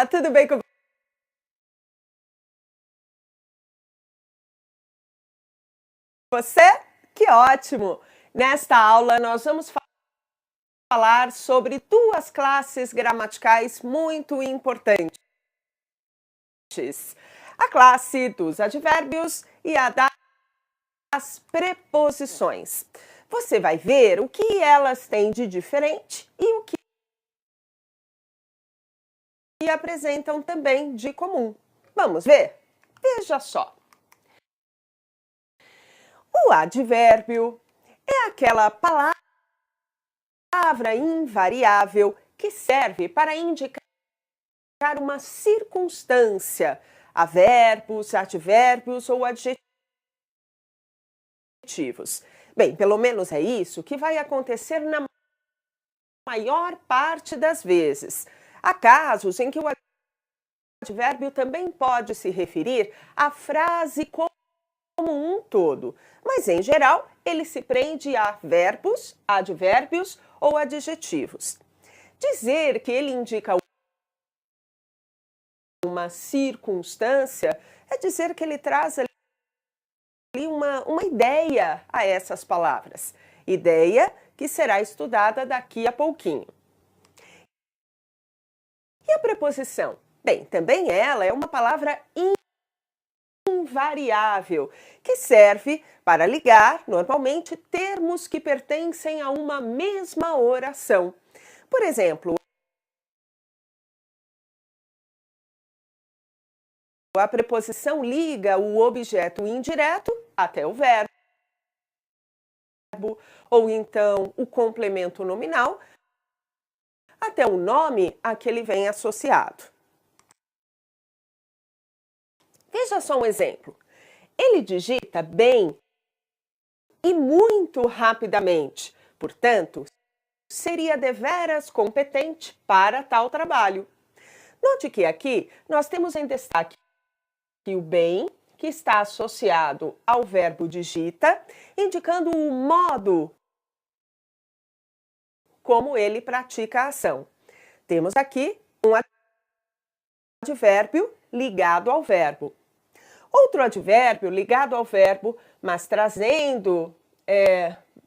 Olá, tudo bem com você? Que ótimo! Nesta aula, nós vamos falar sobre duas classes gramaticais muito importantes: a classe dos advérbios e a das preposições. Você vai ver o que elas têm de diferente e o que apresentam também de comum. Vamos ver? Veja só. O advérbio é aquela palavra invariável que serve para indicar uma circunstância, a verbos, advérbios ou adjetivos. Bem, pelo menos é isso que vai acontecer na maior parte das vezes. Há casos em que o advérbio também pode se referir à frase como um todo, mas em geral ele se prende a verbos, advérbios ou adjetivos. Dizer que ele indica uma circunstância é dizer que ele traz ali uma ideia a essas palavras, ideia que será estudada daqui a pouquinho. E a preposição? Bem, também ela é uma palavra invariável, que serve para ligar, normalmente, termos que pertencem a uma mesma oração. Por exemplo, a preposição liga o objeto indireto até o verbo, ou então o complemento nominal até o nome a que ele vem associado. Veja só um exemplo. Ele digita bem e muito rapidamente, portanto, seria deveras competente para tal trabalho. Note que aqui nós temos em destaque o bem, que está associado ao verbo digita, indicando o modo como ele pratica a ação. Temos aqui um advérbio ligado ao verbo. Outro advérbio ligado ao verbo, mas trazendo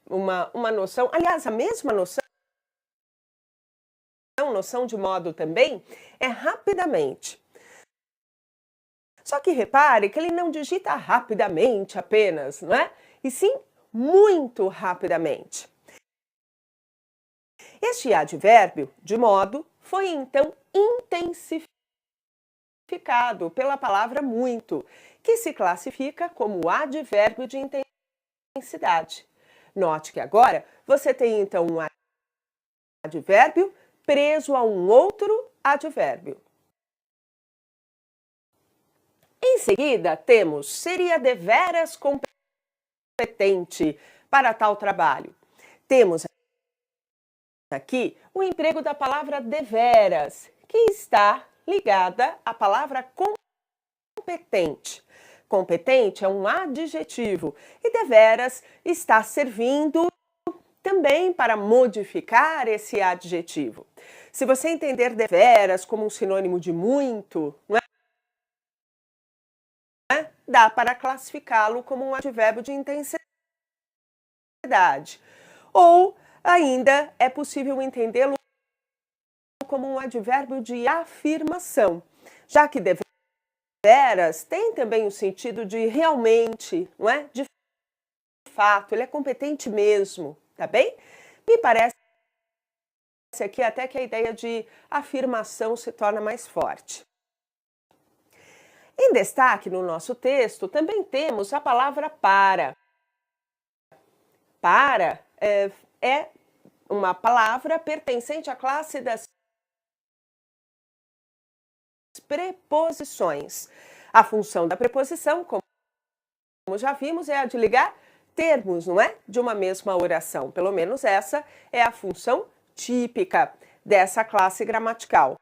uma noção, aliás, a mesma noção de modo também, é rapidamente. Só que repare que ele não digita rapidamente apenas, não é? E sim muito rapidamente. Este advérbio, de modo, foi então intensificado pela palavra muito, que se classifica como advérbio de intensidade. Note que agora você tem então um advérbio preso a um outro advérbio. Em seguida, temos seria deveras competente para tal trabalho. Temos aqui o emprego da palavra deveras, que está ligada à palavra competente. Competente é um adjetivo e deveras está servindo também para modificar esse adjetivo. Se você entender deveras como um sinônimo de muito, não é? Dá para classificá-lo como um advérbio de intensidade. Ou ainda é possível entendê-lo como um advérbio de afirmação, já que deveras tem também o sentido de realmente, não é? De fato, ele é competente mesmo, tá bem? Me parece aqui até que a ideia de afirmação se torna mais forte. Em destaque no nosso texto, também temos a palavra para. Para é uma palavra pertencente à classe das preposições. A função da preposição, como já vimos, é a de ligar termos, não é? De uma mesma oração. Pelo menos essa é a função típica dessa classe gramatical.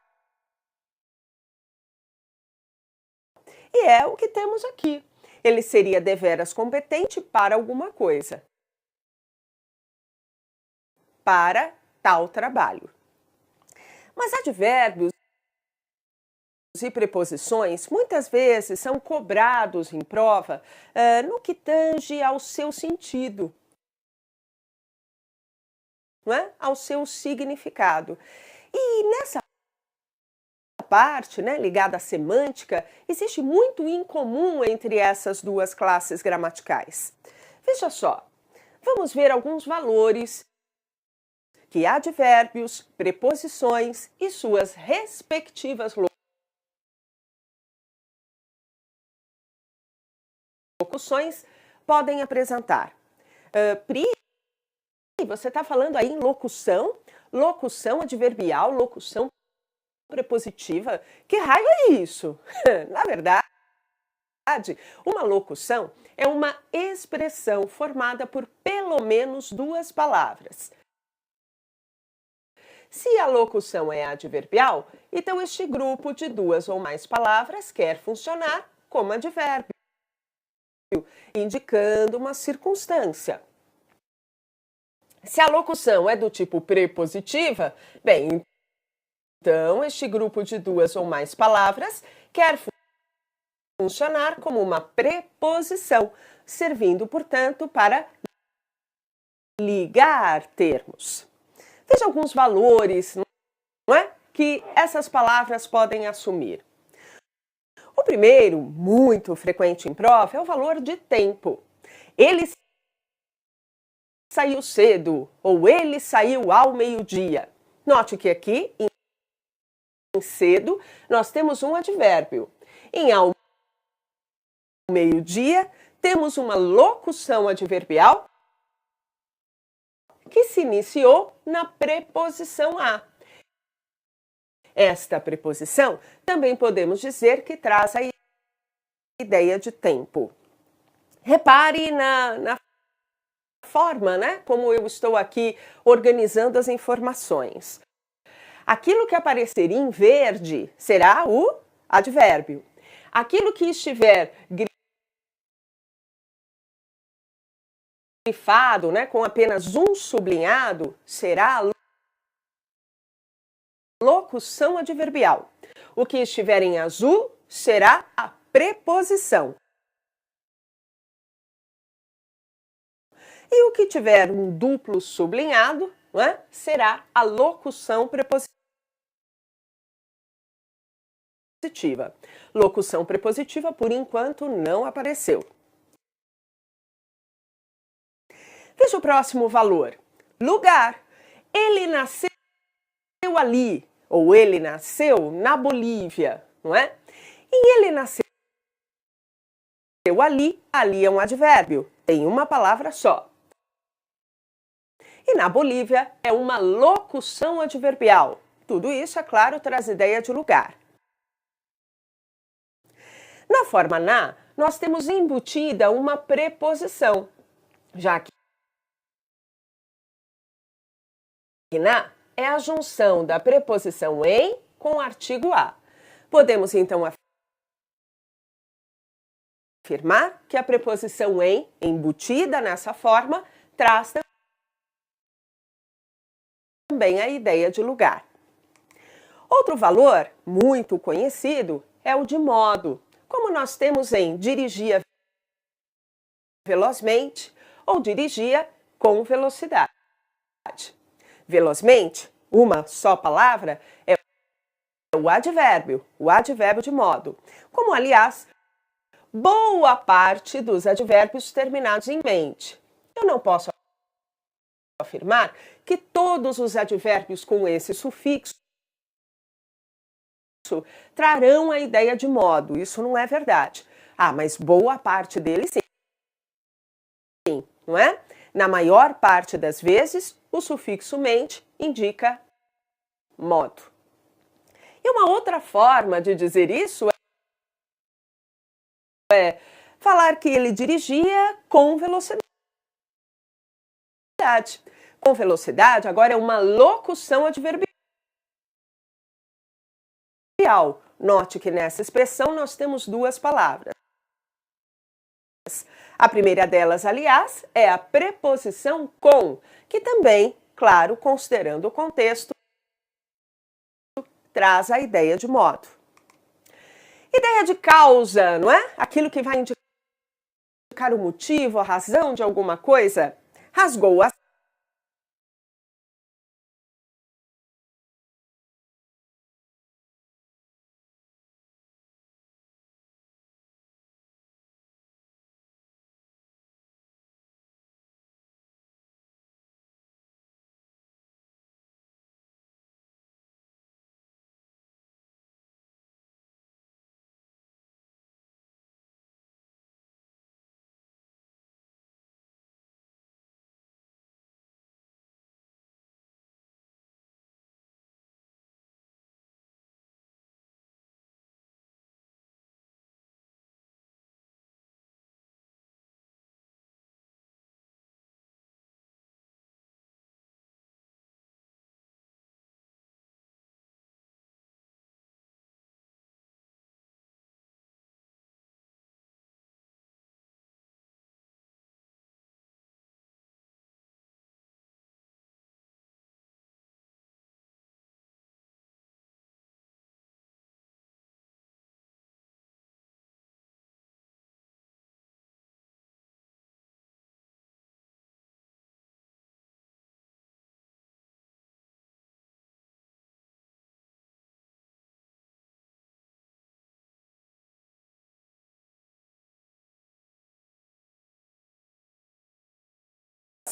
E é o que temos aqui. Ele seria deveras competente para alguma coisa. Para tal trabalho. Mas advérbios e preposições muitas vezes são cobrados em prova no que tange ao seu sentido, não é? Ao seu significado. E nessa parte, né, ligada à semântica, existe muito em comum entre essas duas classes gramaticais. Veja só, vamos ver alguns valores que advérbios, preposições e suas respectivas locuções podem apresentar. Pri, você está falando aí em locução, locução adverbial, locução prepositiva? Que raio é isso? Na verdade, uma locução é uma expressão formada por pelo menos duas palavras. Se a locução é adverbial, então este grupo de duas ou mais palavras quer funcionar como advérbio, indicando uma circunstância. Se a locução é do tipo prepositiva, bem, então este grupo de duas ou mais palavras quer funcionar como uma preposição, servindo, portanto, para ligar termos. Veja alguns valores, não é, que essas palavras podem assumir. O primeiro, muito frequente em prova, é o valor de tempo. Ele saiu cedo ou ele saiu ao meio-dia. Note que aqui, em cedo, nós temos um advérbio. Em ao meio-dia, temos uma locução adverbial que se iniciou na preposição a. Esta preposição também podemos dizer que traz a ideia de tempo. Repare na forma, né, como eu estou aqui organizando as informações. Aquilo que aparecer em verde será o advérbio. Aquilo que estiver grifado, né, com apenas um sublinhado, será a locução adverbial. O que estiver em azul será a preposição. E o que tiver um duplo sublinhado, né, será a locução prepositiva. Locução prepositiva, por enquanto, não apareceu. Veja o próximo valor. Lugar. Ele nasceu ali, ou ele nasceu na Bolívia, não é? E ele nasceu ali, ali é um advérbio, tem uma palavra só. E na Bolívia é uma locução adverbial. Tudo isso, é claro, traz ideia de lugar. Na forma na, nós temos embutida uma preposição, já que na é a junção da preposição em com o artigo a. Podemos, então, afirmar que a preposição em, embutida nessa forma, traz também a ideia de lugar. Outro valor muito conhecido é o de modo, como nós temos em dirigia velozmente ou dirigia com velocidade. Velozmente, uma só palavra, é o advérbio de modo. Como, aliás, boa parte dos advérbios terminados em mente. Eu não posso afirmar que todos os advérbios com esse sufixo trarão a ideia de modo. Isso não é verdade. Ah, mas boa parte deles sim, não é? Na maior parte das vezes, o sufixo mente indica modo. E uma outra forma de dizer isso é falar que ele dirigia com velocidade. Com velocidade, agora é uma locução adverbial. Note que nessa expressão nós temos duas palavras. A primeira delas, aliás, é a preposição com, que também, claro, considerando o contexto, traz a ideia de modo. Ideia de causa, não é? Aquilo que vai indicar o motivo, a razão de alguma coisa. Rasgou as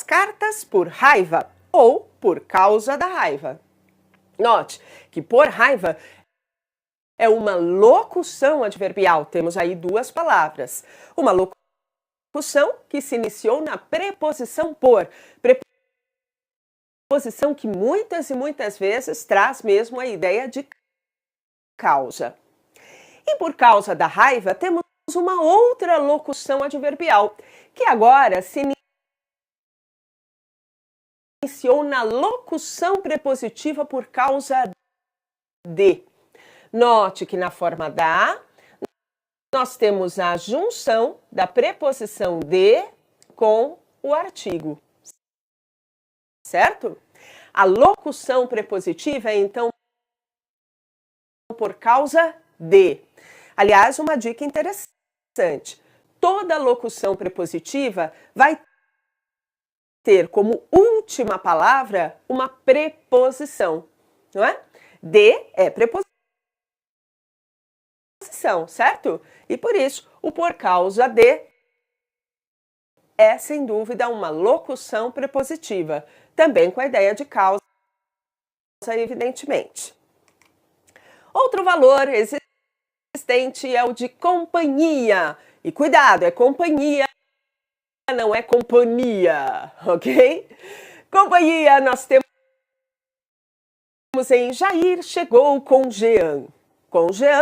cartas por raiva ou por causa da raiva. Note que por raiva é uma locução adverbial. Temos aí duas palavras. Uma locução que se iniciou na preposição por. Preposição que muitas e muitas vezes traz mesmo a ideia de causa. E por causa da raiva, temos uma outra locução adverbial, que agora se iniciou na locução prepositiva por causa de. Note que na forma da, nós temos a junção da preposição de com o artigo. Certo? A locução prepositiva é, então, por causa de. Aliás, uma dica interessante. Toda locução prepositiva vai ter como última palavra uma preposição, não é? De é preposição, certo? E por isso, o por causa de é, sem dúvida, uma locução prepositiva, também com a ideia de causa, evidentemente. Outro valor existente é o de companhia. E cuidado, é companhia, não é companhia, ok? Companhia, nós temos em Jair chegou com Jean. Com Jean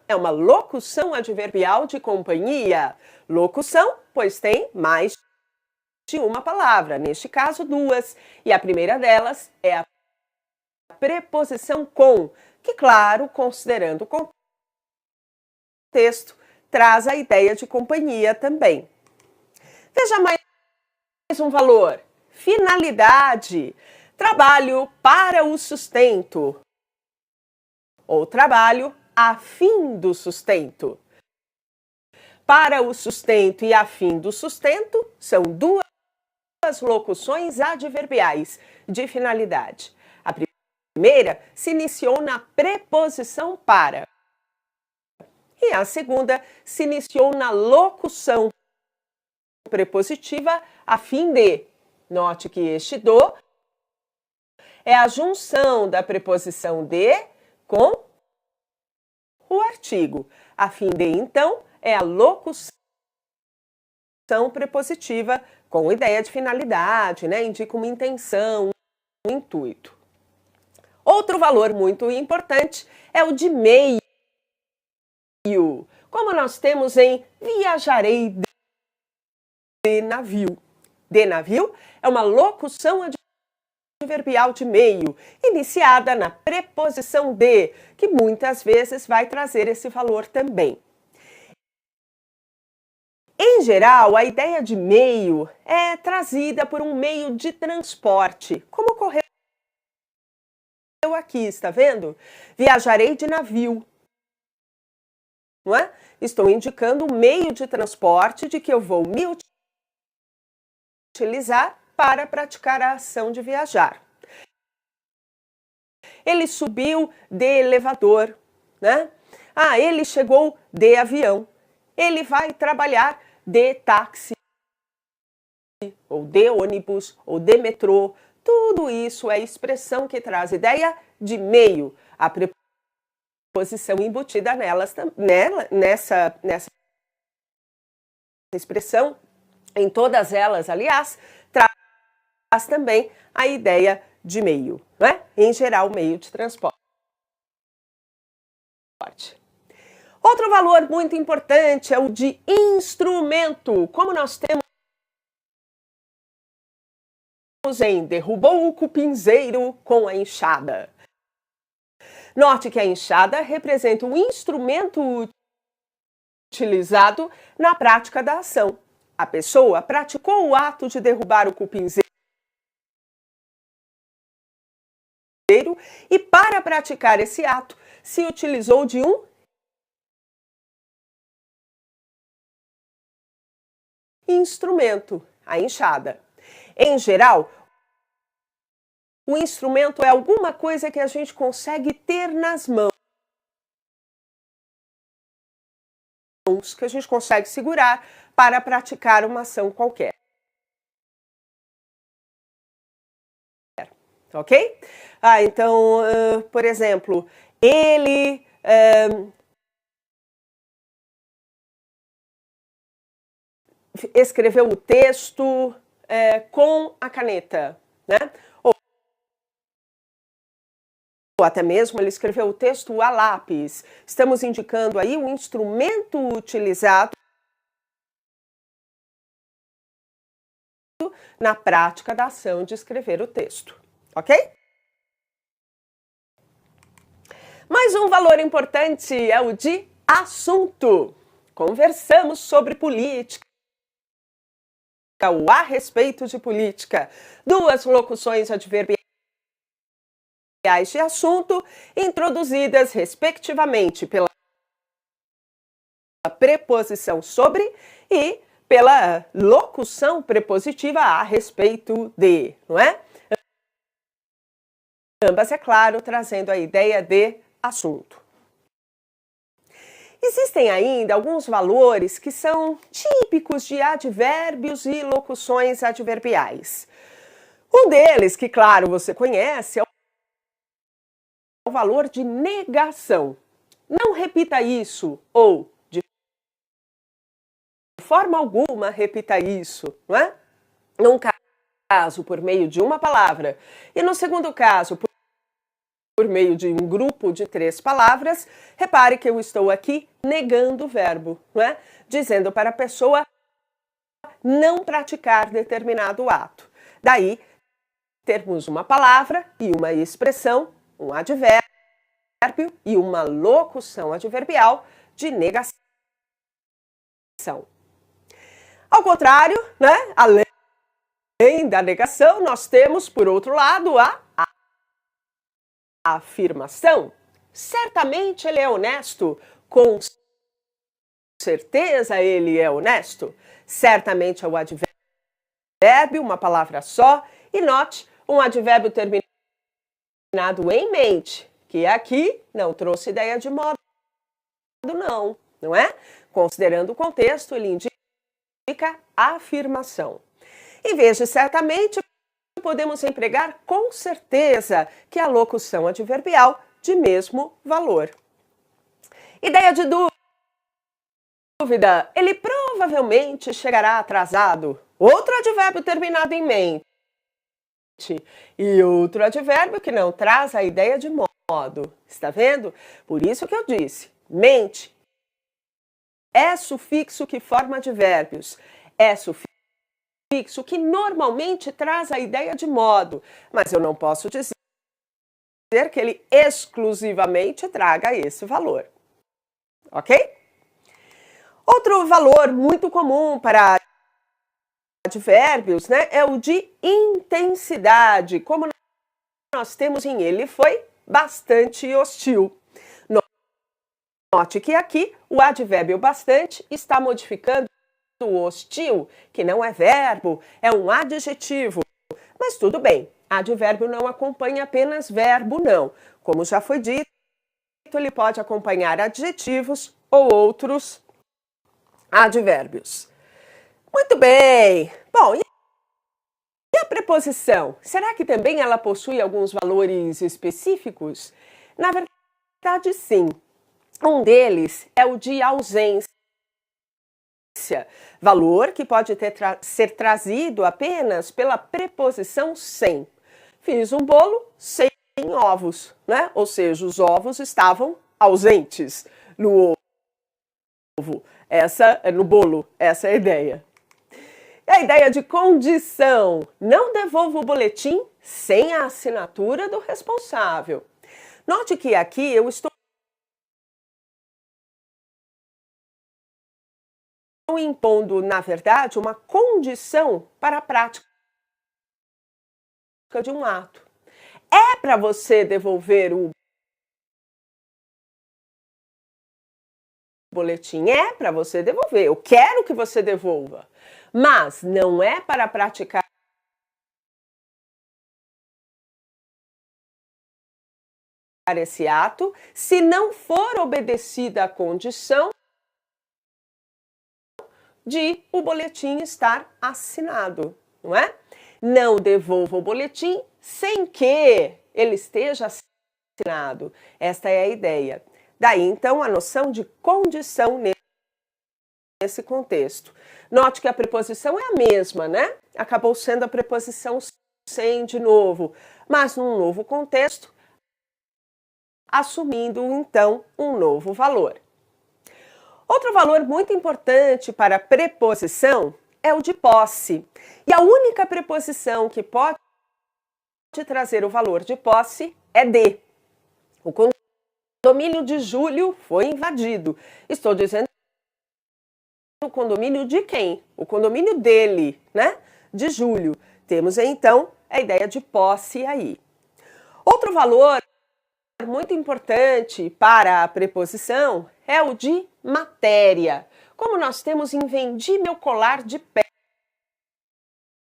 é uma locução adverbial de companhia. Locução, pois tem mais de uma palavra, neste caso duas. E a primeira delas é a preposição com, que, claro, considerando o contexto, traz a ideia de companhia também. Veja mais um valor. Finalidade. Trabalho para o sustento. Ou trabalho a fim do sustento. Para o sustento e a fim do sustento são duas locuções adverbiais de finalidade. A primeira se iniciou na preposição para. E a segunda se iniciou na locução prepositiva a fim de. Note que este do é a junção da preposição de com o artigo. A fim de, então, é a locução prepositiva com ideia de finalidade, né? Indica uma intenção, um intuito. Outro valor muito importante é o de meio. Como nós temos em viajarei de navio. De navio é uma locução adverbial de meio, iniciada na preposição de, que muitas vezes vai trazer esse valor também. Em geral, a ideia de meio é trazida por um meio de transporte, como ocorreu aqui, está vendo? Viajarei de navio. não é? Estou indicando o meio de transporte de que eu vou me utilizar para praticar a ação de viajar. Ele subiu de elevador, né? Ah, ele chegou de avião. Ele vai trabalhar de táxi, ou de ônibus, ou de metrô. Tudo isso é expressão que traz ideia de meio. A preposição embutida nessa expressão, em todas elas, aliás, traz também a ideia de meio, né? Em geral, meio de transporte. Outro valor muito importante é o de instrumento. Como nós temos em derrubou o cupinzeiro com a enxada. Note que a enxada representa um instrumento utilizado na prática da ação. A pessoa praticou o ato de derrubar o cupinzeiro e, para praticar esse ato, se utilizou de um instrumento, a enxada. Em geral, o instrumento é alguma coisa que a gente consegue ter nas mãos, que a gente consegue segurar para praticar uma ação qualquer. Ok? Então, por exemplo, ele escreveu o texto com a caneta, né? Ou até mesmo ele escreveu o texto a lápis. Estamos indicando aí o instrumento utilizado na prática da ação de escrever o texto, ok? Mais um valor importante é o de assunto. Conversamos sobre política, ou a respeito de política. Duas locuções adverbiais de assunto, introduzidas respectivamente pela preposição sobre e pela locução prepositiva a respeito de, não é? Ambas, é claro, trazendo a ideia de assunto. Existem ainda alguns valores que são típicos de advérbios e locuções adverbiais. Um deles, que claro você conhece, é o valor de negação. Não repita isso, ou de forma alguma repita isso, não é? Num caso, por meio de uma palavra, e no segundo caso, por meio de um grupo de 3 palavras, repare que eu estou aqui negando o verbo, não é? Dizendo para a pessoa não praticar determinado ato. Daí, termos uma palavra e uma expressão, um advérbio e uma locução adverbial de negação. Ao contrário, né? Além da negação, nós temos, por outro lado, a afirmação. Certamente ele é honesto. Com certeza ele é honesto. Certamente é o advérbio, uma palavra só. E note, um advérbio terminado em mente, que aqui não trouxe ideia de modo, não é? Considerando o contexto, ele indica afirmação. Em vez de certamente, podemos empregar com certeza, que é a locução adverbial de mesmo valor. Ideia de dúvida. Ele provavelmente chegará atrasado. Outro advérbio terminado em mente. E outro advérbio que não traz a ideia de modo. Está vendo? Por isso que eu disse, mente é sufixo que forma advérbios. É sufixo que normalmente traz a ideia de modo, mas eu não posso dizer que ele exclusivamente traga esse valor. Ok? Outro valor muito comum para advérbios, né, é o de intensidade. Como nós temos em ele foi bastante hostil. Note que aqui o advérbio bastante está modificando o hostil, que não é verbo, é um adjetivo. Mas tudo bem, advérbio não acompanha apenas verbo, não. Como já foi dito, ele pode acompanhar adjetivos ou outros advérbios. Muito bem! Bom, e a preposição? Será que também ela possui alguns valores específicos? Na verdade, sim. Um deles é o de ausência. Valor que pode ser trazido apenas pela preposição sem. Fiz um bolo sem ovos, né? Ou seja, os ovos estavam ausentes no ovo. No bolo, essa é a ideia. E a ideia de condição. Não devolva o boletim sem a assinatura do responsável. Note que aqui eu estou impondo, na verdade, uma condição para a prática de um ato. É para você devolver o boletim, é para você devolver. Eu quero que você devolva, mas não é para praticar esse ato se não for obedecida a condição de o boletim estar assinado, não é? Não devolva o boletim sem que ele esteja assinado. Esta é a ideia. Daí, então, a noção de condição nesse contexto. Note que a preposição é a mesma, né? Acabou sendo a preposição sem de novo, mas num novo contexto, assumindo, então, um novo valor. Outro valor muito importante para a preposição é o de posse. E a única preposição que pode trazer o valor de posse é de. O condomínio de Júlio foi invadido. Estou dizendo o condomínio de quem? O condomínio dele, né? De Júlio. Temos então a ideia de posse aí. Outro valor muito importante para a preposição é o de matéria. Como nós temos em vendi meu colar de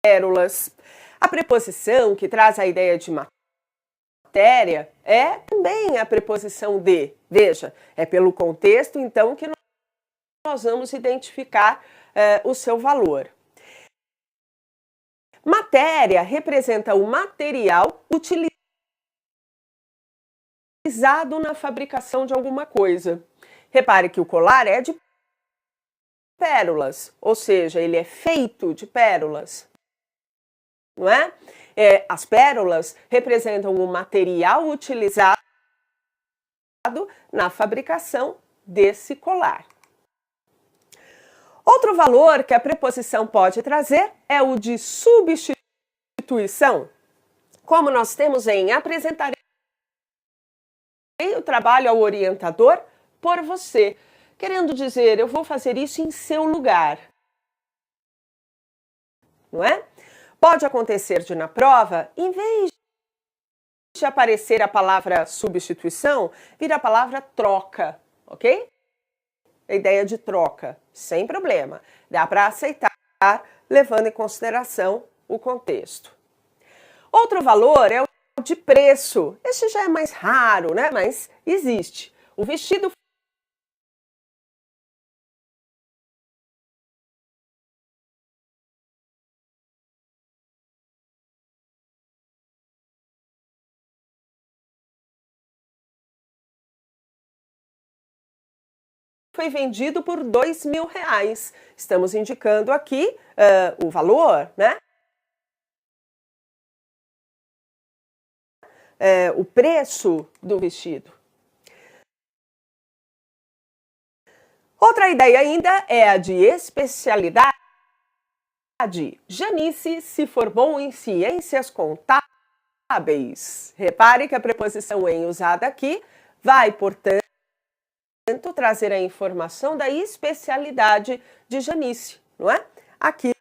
pérolas. A preposição que traz a ideia de matéria é também a preposição de. Veja, é pelo contexto, então, que nós vamos identificar o seu valor. Matéria representa o material utilizado na fabricação de alguma coisa. Repare que o colar é de pérolas, ou seja, ele é feito de pérolas, não é? As pérolas representam o material utilizado na fabricação desse colar. Outro valor que a preposição pode trazer é o de substituição. Como nós temos em apresentarei o trabalho ao orientador por você. Querendo dizer, eu vou fazer isso em seu lugar. Não é? Pode acontecer de, na prova, em vez de aparecer a palavra substituição, vir a palavra troca, ok? A ideia de troca, sem problema. Dá para aceitar, levando em consideração o contexto. Outro valor é o de preço. Esse já é mais raro, né? Mas existe. O vestido foi vendido por R$ 2.000. Estamos indicando aqui o valor, né? O preço do vestido. Outra ideia ainda é a de especialidade. Janice, se for bom em ciências contábeis. Repare que a preposição em usada aqui vai, portanto, trazer a informação da especialidade de Janice, não é? Aqui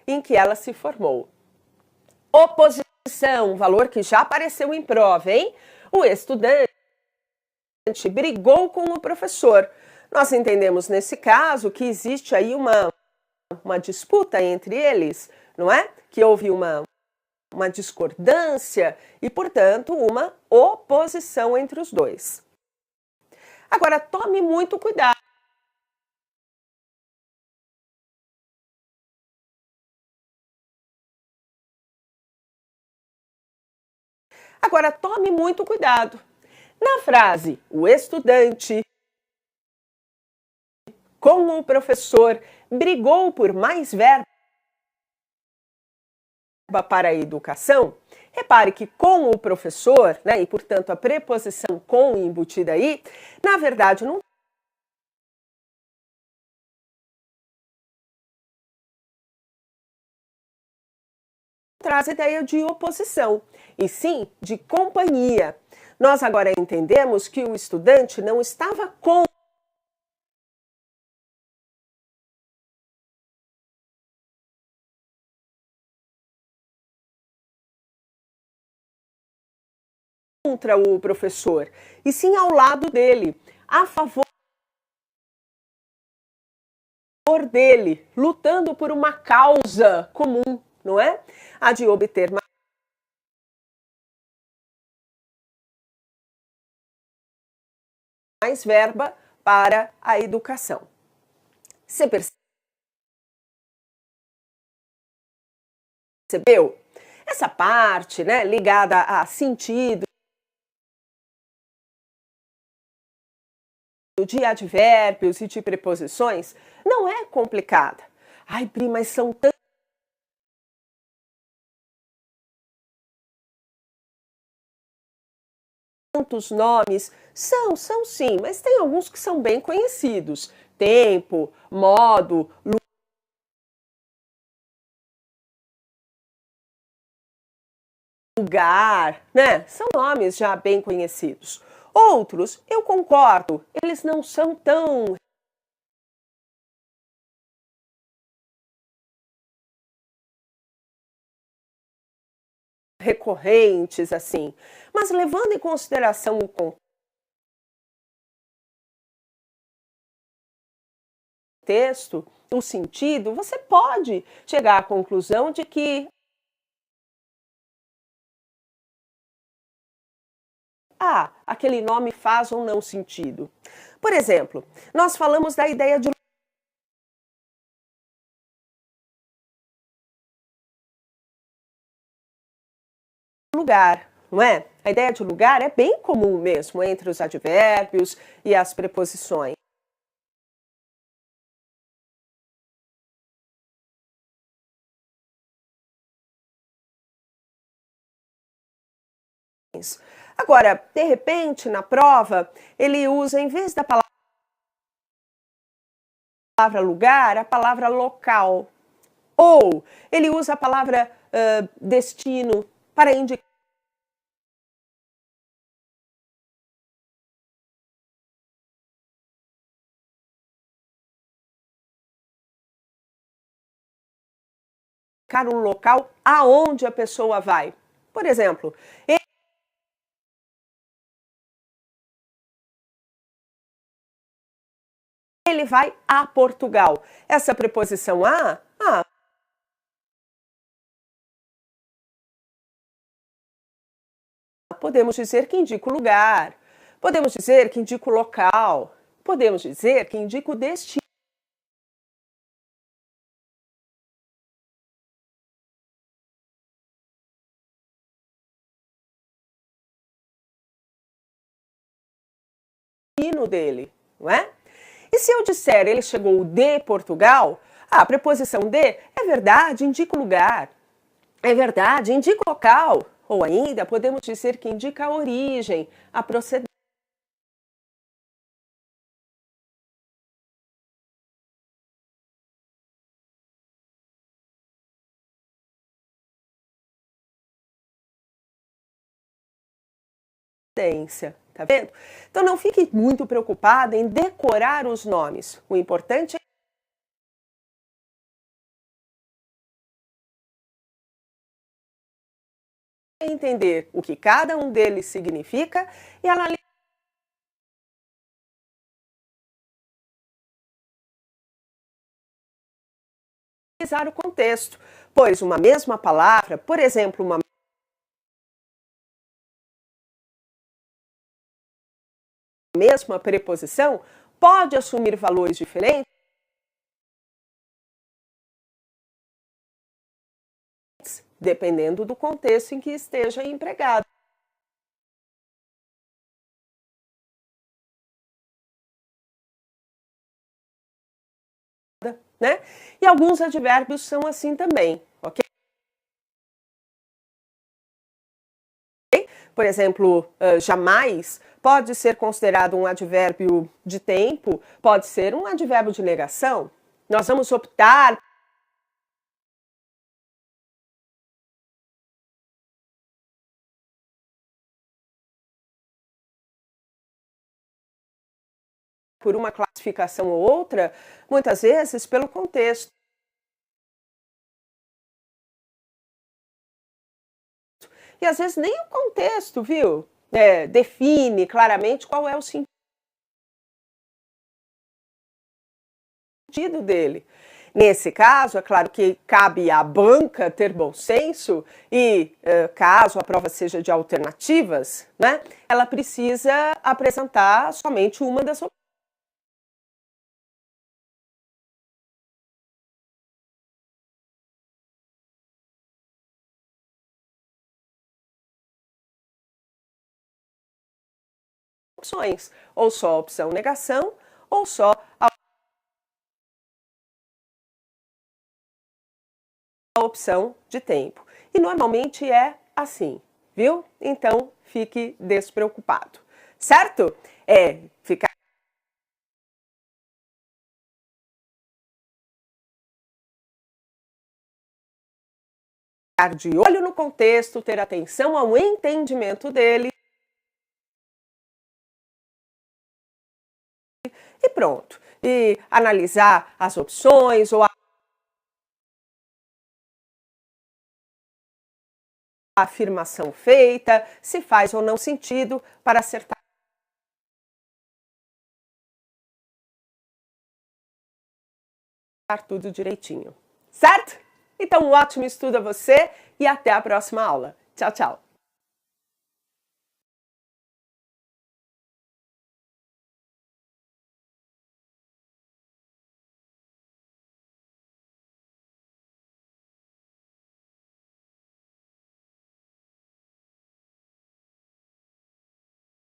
em que ela se formou. Oposição, valor que já apareceu em prova, hein? O estudante brigou com o professor. Nós entendemos nesse caso que existe aí uma disputa entre eles, não é? Que houve uma discordância e, portanto, uma oposição entre os dois. Agora, tome muito cuidado. Agora, tome muito cuidado. Na frase, o estudante com o professor brigou por mais verba para a educação, repare que com o professor, né, e portanto a preposição com embutida aí, na verdade não traz ideia de oposição, e sim de companhia. Nós agora entendemos que o estudante não estava contra o professor, e sim ao lado dele, a favor dele, lutando por uma causa comum, não é? A de obter mais verba para a educação. Você percebeu? Essa parte, né, ligada a sentido, de advérbios e de preposições, não é complicada. Ai, Pri, mas são tantos nomes. São sim, mas tem alguns que são bem conhecidos. Tempo, modo, lugar, né? São nomes já bem conhecidos. Outros, eu concordo, eles não são tão recorrentes assim. Mas levando em consideração o contexto, o sentido, você pode chegar à conclusão de que aquele nome faz ou não sentido. Por exemplo, nós falamos da ideia de lugar, não é? A ideia de lugar é bem comum mesmo entre os advérbios e as preposições. Agora, de repente, na prova, ele usa, em vez da palavra lugar, a palavra local. Ou ele usa a palavra destino para indicar um local aonde a pessoa vai. Por exemplo, ele vai a Portugal. Essa preposição podemos dizer que indica o lugar, podemos dizer que indica o local, podemos dizer que indica o destino. Dele, não é? E se eu disser ele chegou de Portugal, a preposição de é verdade, indica o lugar, é verdade, indica o local, ou ainda podemos dizer que indica a origem, a procedência. Tá vendo? Então não fique muito preocupada em decorar os nomes. O importante é entender o que cada um deles significa e analisar o contexto, pois uma mesma palavra, por exemplo, uma mesma preposição, pode assumir valores diferentes dependendo do contexto em que esteja empregado. Né? E alguns advérbios são assim também, ok? Por exemplo, jamais pode ser considerado um advérbio de tempo, pode ser um advérbio de negação. Nós vamos optar por uma classificação ou outra, muitas vezes pelo contexto. E às vezes nem o contexto, viu? Define claramente qual é o sentido dele. Nesse caso, é claro que cabe à banca ter bom senso e, caso a prova seja de alternativas, né, ela precisa apresentar somente uma das opções, ou só a opção negação, ou só a opção de tempo. E normalmente é assim, viu? Então fique despreocupado, certo? Ficar de olho no contexto, ter atenção ao entendimento dele e pronto. E analisar as opções ou a afirmação feita, se faz ou não sentido para acertar tudo direitinho. Certo? Então, um ótimo estudo a você e até a próxima aula. Tchau, tchau!